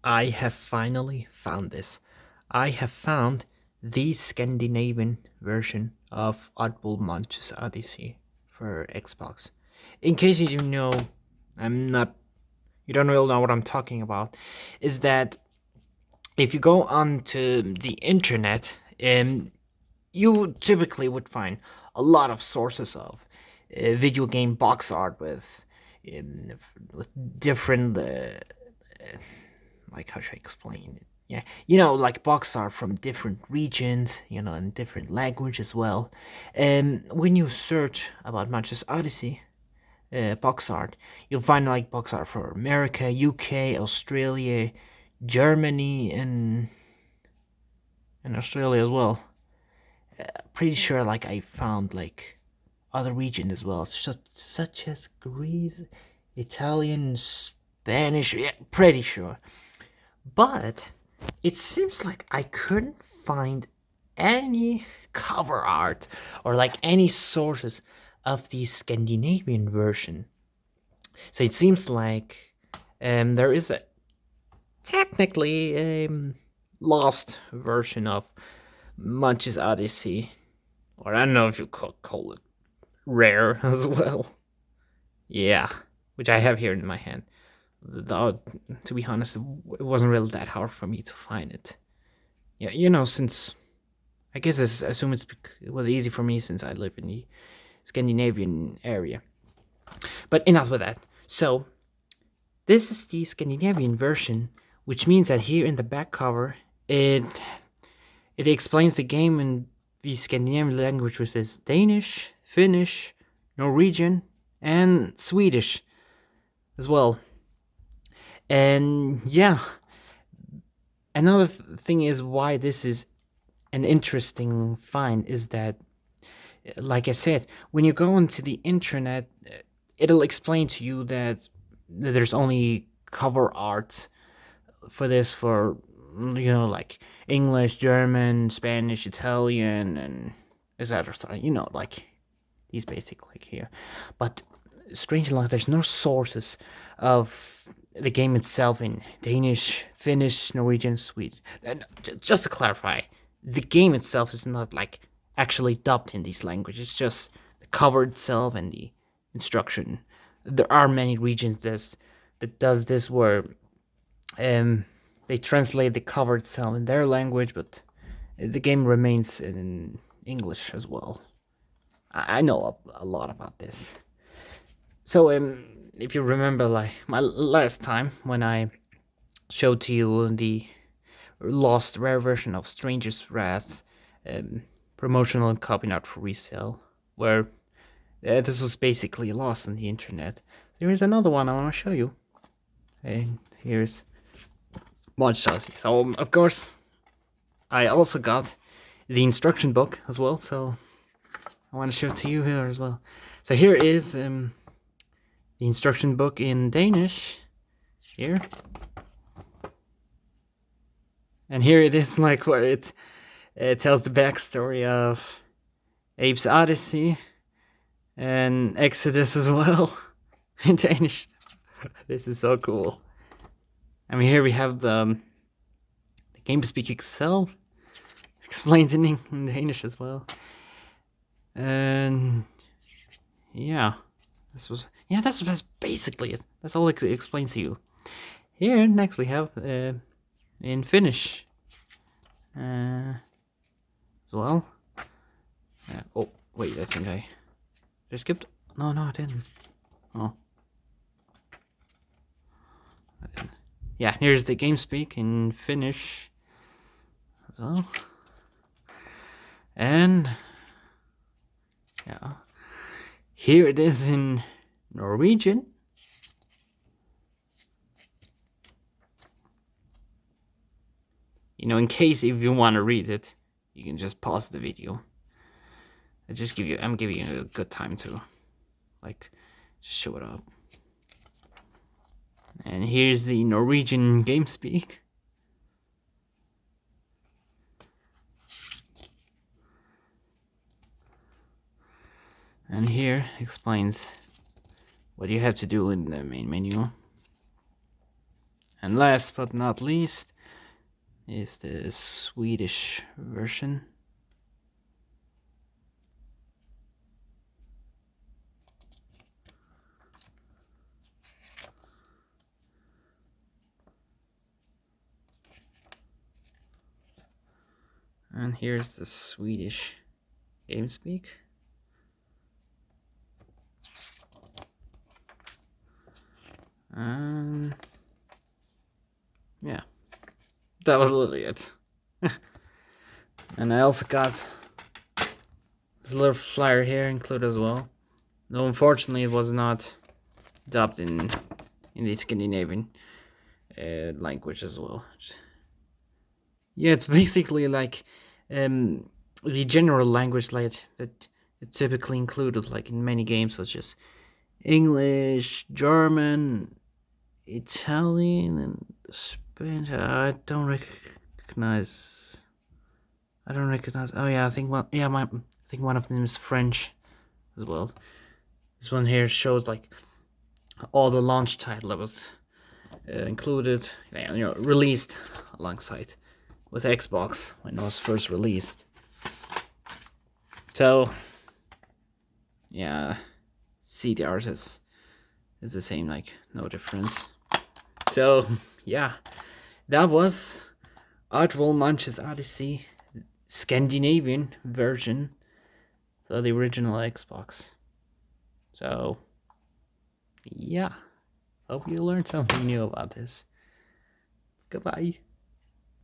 I have finally found this. I have found the Scandinavian version of Oddworld Munch's Odyssey for Xbox. In case you don't know, I'm not. You don't really know what I'm talking about. Is that if you go onto the internet, you typically would find a lot of sources of video game box art um, with different like how should I explain it? Yeah, like box art from different regions, and different language as well. When you search about Manchester Odyssey box art, you'll find like box art for America, UK, Australia, Germany, and Australia as well. Pretty sure like I found like other regions as well, such as Greece, Italian, Spanish. Yeah, pretty sure. But it seems like I couldn't find any cover art or like any sources of the Scandinavian version. So it seems like there is a technically lost version of Munch's Odyssey, or I don't know if you could call it rare as well. Yeah, which I have here in my hand. Though, to be honest, it wasn't really that hard for me to find it. Yeah, since I guess I assume it was easy for me since I live in the Scandinavian area. But enough with that. So this is the Scandinavian version, which means that here in the back cover, it explains the game in the Scandinavian language, which is Danish, Finnish, Norwegian, and Swedish as well. And yeah, another thing is why this is an interesting find is that, like I said, when you go onto the internet, it'll explain to you that there's only cover art for this for like English, German, Spanish, Italian, and etc. Like these basic like here. But strangely enough, there's no sources of the game itself in Danish, Finnish, Norwegian, Swedish. And just to clarify, the game itself is not like actually dubbed in these languages. It's just the cover itself and the instruction. There are many regions that does this where they translate the cover itself in their language, but the game remains in English as well. I know a lot about this. So if you remember, like my last time when I showed to you the lost rare version of Stranger's Wrath, promotional and copy not for resale, where this was basically lost on the internet. There is another one I want to show you. And here's Munch. So of course, I also got the instruction book as well. So I want to show it to you here as well. So here is the instruction book in Danish. Here. And here it is, like where it tells the backstory of Abe's Odyssey and Exodus as well in Danish. This is so cool. I mean, here we have the game speak itself, explained in Danish as well, and yeah, that's basically it. That's all it explains to you. Here next we have in Finnish as well. Oh wait, I think I skipped. No, I didn't. Oh, I didn't. Yeah, here's the game speak in Finnish as well, and yeah, here it is in Norwegian. In case if you want to read it, you can just pause the video. I'm giving you a good time to, like, just show it up. And here's the Norwegian game speak. And here explains what you have to do in the main menu. And last but not least is the Swedish version. And here's the Swedish GameSpeak. Yeah, that was literally it. And I also got this little flyer here included as well. Though unfortunately it was not dubbed in the Scandinavian language as well. Yeah, it's basically like the general language like that it's typically included like in many games such as English, German, Italian, and Spanish. I don't recognize. Oh yeah, I think one of them is French as well. This one here shows like all the launch title that was included, released alongside with Xbox when it was first released. So yeah, CDRs is the same, like no difference. So yeah, that was Oddworld Munch's Oddysee Scandinavian version, so the original Xbox. So yeah, hope you learned something new about this. Goodbye.